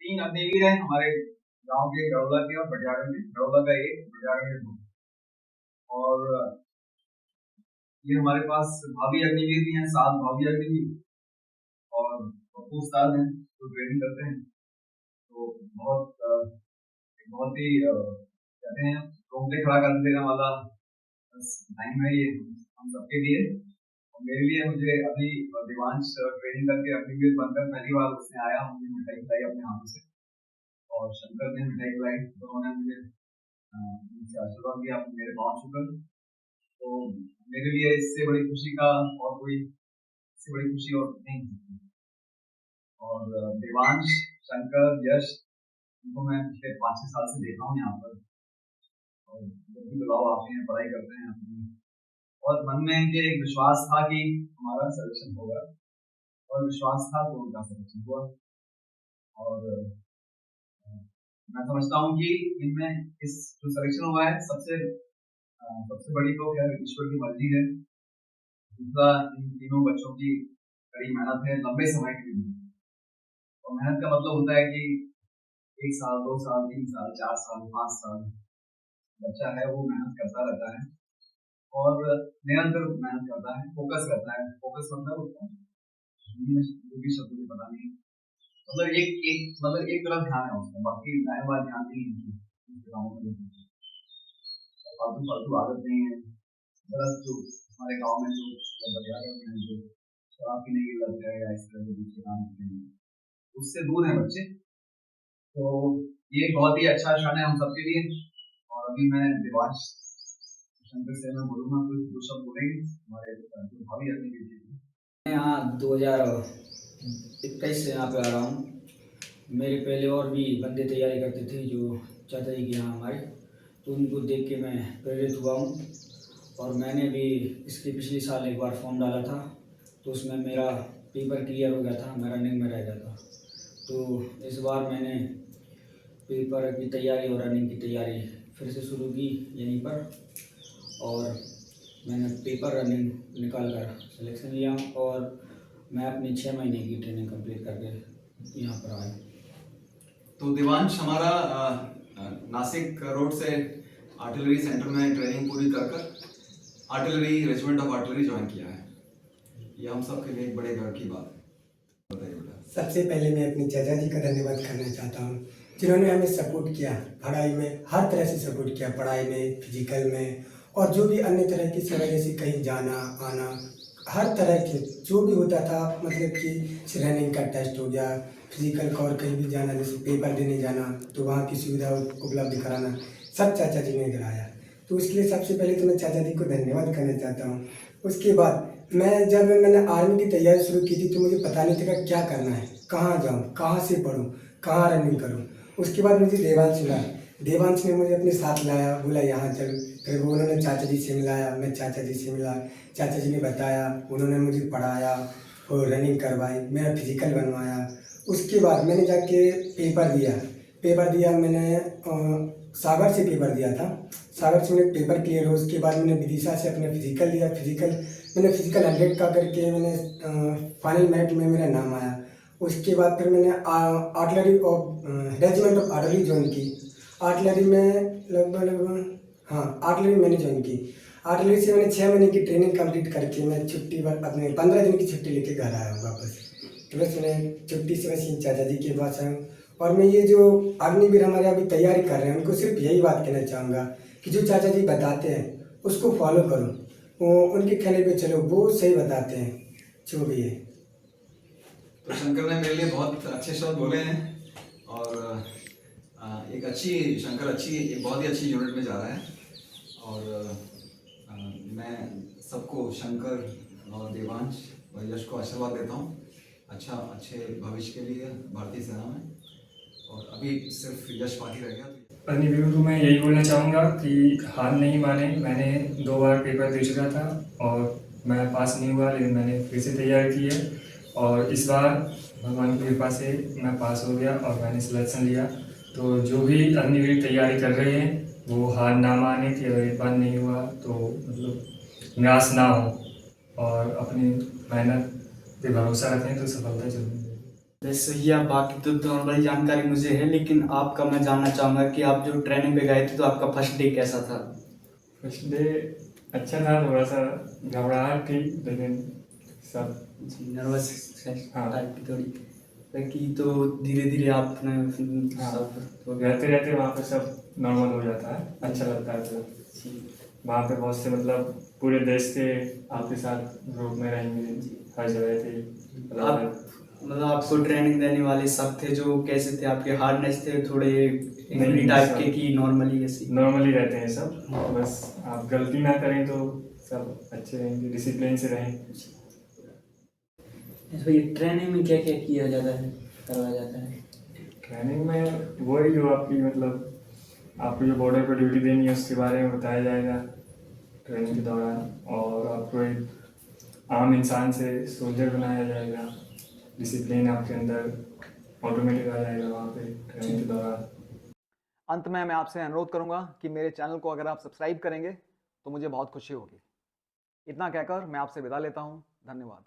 तीन अग्निवीर हैं हमारे गांव के, गड़ौदा के और बटियागढ़ में। गड़ौदा का एक, बटियागढ़ में दो। और ये हमारे पास भाभी अग्निवीर भी हैं, 7 भाभी अग्निवीर और पप्पू उस्ताद हैं जो ट्रेनिंग करते हैं। तो बहुत ही कहते हैं रोंगटे खड़ा कर देने वाला टाइम है ये हम सबके लिए। और मेरे लिए, मुझे अभी देवांश ट्रेनिंग करके अग्निवीर बनकर पहली बार उसने आया, मुझे मिठाई खिलाई अपने हाथों से, और शंकर ने मिठाई खिलाई, दोनों ने मुझे उनसे आशीर्वाद दिया मेरे पाँव छूकर। तो मेरे लिए इससे बड़ी खुशी का और कोई, इससे बड़ी खुशी और नहीं हो सकती। और देवांश, शंकर, यश, इनको मैं पिछले 5-6 साल से देखा हूँ यहाँ पर, और जब भी बुलाओ आते हैं, पढ़ाई करते हैं अपनी। और मन में इनके एक विश्वास था कि हमारा सिलेक्शन होगा, और विश्वास था तो उनका सिलेक्शन हुआ। और मैं समझता हूँ कि इनमें इस जो सिलेक्शन हुआ है, सबसे बड़ी तो खैर ईश्वर की मर्जी है। दूसरा, इन तीनों बच्चों की कड़ी मेहनत है, लंबे समय के लिए। और मेहनत का मतलब होता है कि 1 साल, 2 साल, 3 साल, 4 साल, 5 साल बच्चा है वो मेहनत करता रहता है, और निरंतर मेहनत करता है, फोकस करता है। फोकस मतलब हिंदी में जो भी शब्द मुझे पता नहीं, मतलब एक तरफ ध्यान है उसका, बाकी दाएं बाएं ध्यान नहीं है उसके कामों में। फालतू फालतू आदत नहीं है। गलत जो हमारे गांव में जो बलियागढ़ में जो शराब पीने की लत है या इस तरह के दूसरे काम होते हैं, उससे दूर है बच्चे। तो ये बहुत ही अच्छा क्षण है हम सबके लिए। और अभी मैं देवांश, शंकर से मैं बोलूँगा, कुछ दो शब्द बोलेंगे हमारे जो भाभी अपनी बेटी थी। मैं यहाँ 2021 से यहाँ पे आ रहा हूँ। मेरे पहले और भी बंदे तैयारी करते थे जो चाचा जी के यहाँ हमारे, तो उनको देख के मैं प्रेरित हुआ हूँ। और मैंने भी इसके पिछले साल एक बार फॉर्म डाला था, तो उसमें मेरा पेपर क्लियर हो गया था, मैं रनिंग में रह गया था। तो इस बार मैंने पेपर की तैयारी और रनिंग की तैयारी फिर से शुरू की यहीं पर, और मैंने पेपर रनिंग निकाल कर सिलेक्शन लिया, और मैं अपनी 6 महीने की ट्रेनिंग कंप्लीट करके यहाँ पर आया। तो देवांश हमारा नासिक रोड से आर्टिलरी सेंटर में ट्रेनिंग पूरी कर artillery regiment of artillery join किया है। ये हम सब के लिए एक बड़े गर्व की बात है। बताइए बेटा। सबसे पहले मैं अपने चाचा जी का धन्यवाद करना चाहता हूँ, जिन्होंने हमें सपोर्ट किया पढ़ाई में, हर तरह से सपोर्ट किया, पढ़ाई में, फिजिकल में, और जो भी अन्य तरह की सेवा, जैसे कहीं जाना आना, हर तरह के जो भी होता था, मतलब कि रनिंग का टेस्ट हो गया, फिजिकल का, और कहीं भी जाना, जैसे पेपर देने जाना, तो वहाँ की सुविधा उपलब्ध कराना, सब चाचा जी ने कराया। तो इसके लिए सबसे पहले तो मैं चाचा जी को धन्यवाद करना चाहता हूँ। उसके बाद मैंने आर्मी की तैयारी शुरू की थी, तो मुझे पता नहीं था क्या करना है, कहाँ जाऊँ, कहाँ से पढूं, कहाँ रनिंग करूँ। उसके बाद मुझे देवांश मिला, देवांश ने मुझे अपने साथ लाया, बोला यहाँ चल। फिर वो उन्होंने चाचा जी से मिलाया, मैं चाचा जी से मिला, चाचा जी ने बताया, उन्होंने मुझे पढ़ाया और रनिंग करवाई, मेरा फिजिकल बनवाया। उसके बाद मैंने जाके पेपर दिया मैंने सागर से पेपर दिया था। सागर से मैंने पेपर क्लियर हो, उसके बाद मैंने विदिशा से अपने फिजिकल दिया। मैंने फिजिकल 100 का करके मैंने फाइनल मेरिट में मेरा नाम आया। उसके बाद फिर मैंने artillery of regiment of artillery join की। आर्टिलरी में आर्टिलरी मैंने ज्वाइन की। आर्टिलरी से मैंने 6 महीने की ट्रेनिंग कंप्लीट करके मैं छुट्टी पर अपने 15 दिन की छुट्टी लेके घर आया हूँ वापस। तो बस मैं छुट्टी से बस चाचा जी के पास आया हूँ। और मैं ये जो अग्निवीर हमारे अभी तैयारी कर रहे हैं, उनको सिर्फ यही बात कहना चाहूँगा कि जो चाचा जी बताते हैं उसको फॉलो करो, वो उनके कहने पे चलो, वो सही बताते हैं जो भी है। तो शंकर ने मेरे लिए बहुत अच्छे शब्द बोले हैं, और एक बहुत ही अच्छी यूनिट में जा रहा है। और मैं सबको, शंकर और देवांश और यश को आशीर्वाद देता हूँ अच्छे भविष्य के लिए भारतीय सेना में। और अभी सिर्फ यश बाकी रह गया। अग्निवीर को मैं यही बोलना चाहूँगा कि हार नहीं माने। मैंने 2 बार पेपर दे चुका था और मैं पास नहीं हुआ, लेकिन मैंने फिर से तैयारी की है, और इस बार भगवान की कृपा से मैं पास हो गया और मैंने सिलेक्शन लिया। तो जो भी अग्निवीर तैयारी कर रहे हैं वो हार ना माने कि अगर एक बार नहीं हुआ तो मतलब निराश ना हो, और अपनी मेहनत पे भरोसा रखें तो सफलता जरूर मिलेगी। वैसे ही आप बाकी तो नॉर्मल जानकारी मुझे है, लेकिन आपका मैं जानना चाहूँगा कि आप जो ट्रेनिंग पे गए थे तो आपका फर्स्ट डे कैसा था? फर्स्ट डे अच्छा था, थोड़ा सा घबराहट थी, लेकिन सब नर्वस हाँ। टाइप की थोड़ी, बाकी तो धीरे धीरे आपने हाँ, सब तो रहते रहते वहाँ पे सब नॉर्मल हो जाता है, अच्छा लगता है। तो वहाँ पे बहुत से मतलब पूरे देश के आपके साथ ग्रुप में रहेंगे, हर जगह थे। आप मतलब आपको ट्रेनिंग देने वाले सब थे जो कैसे थे, आपके हार्डनेस थे थोड़े नहीं, टाइप सब के कि नॉर्मली ऐसे? नॉर्मली रहते हैं सब, बस आप गलती ना करें तो सब अच्छे रहेंगे, डिसिप्लिन से रहें। तो ये ट्रेनिंग में क्या क्या किया जाता है, करवाया जाता है? ट्रेनिंग में वही जो आपकी मतलब आपको जो बॉर्डर पर ड्यूटी देनी है उसके बारे में बताया जाएगा ट्रेनिंग के दौरान, और आपको एक आम इंसान से सोल्जर बनाया जाएगा, डिसिप्लिन आपके अंदर ऑटोमेटिक आ जाएगा वहाँ पे ट्रेनिंग के दौरान। अंत में मैं आपसे अनुरोध करूंगा कि मेरे चैनल को अगर आप सब्सक्राइब करेंगे तो मुझे बहुत खुशी होगी। इतना कहकर मैं आपसे विदा लेता हूं। धन्यवाद।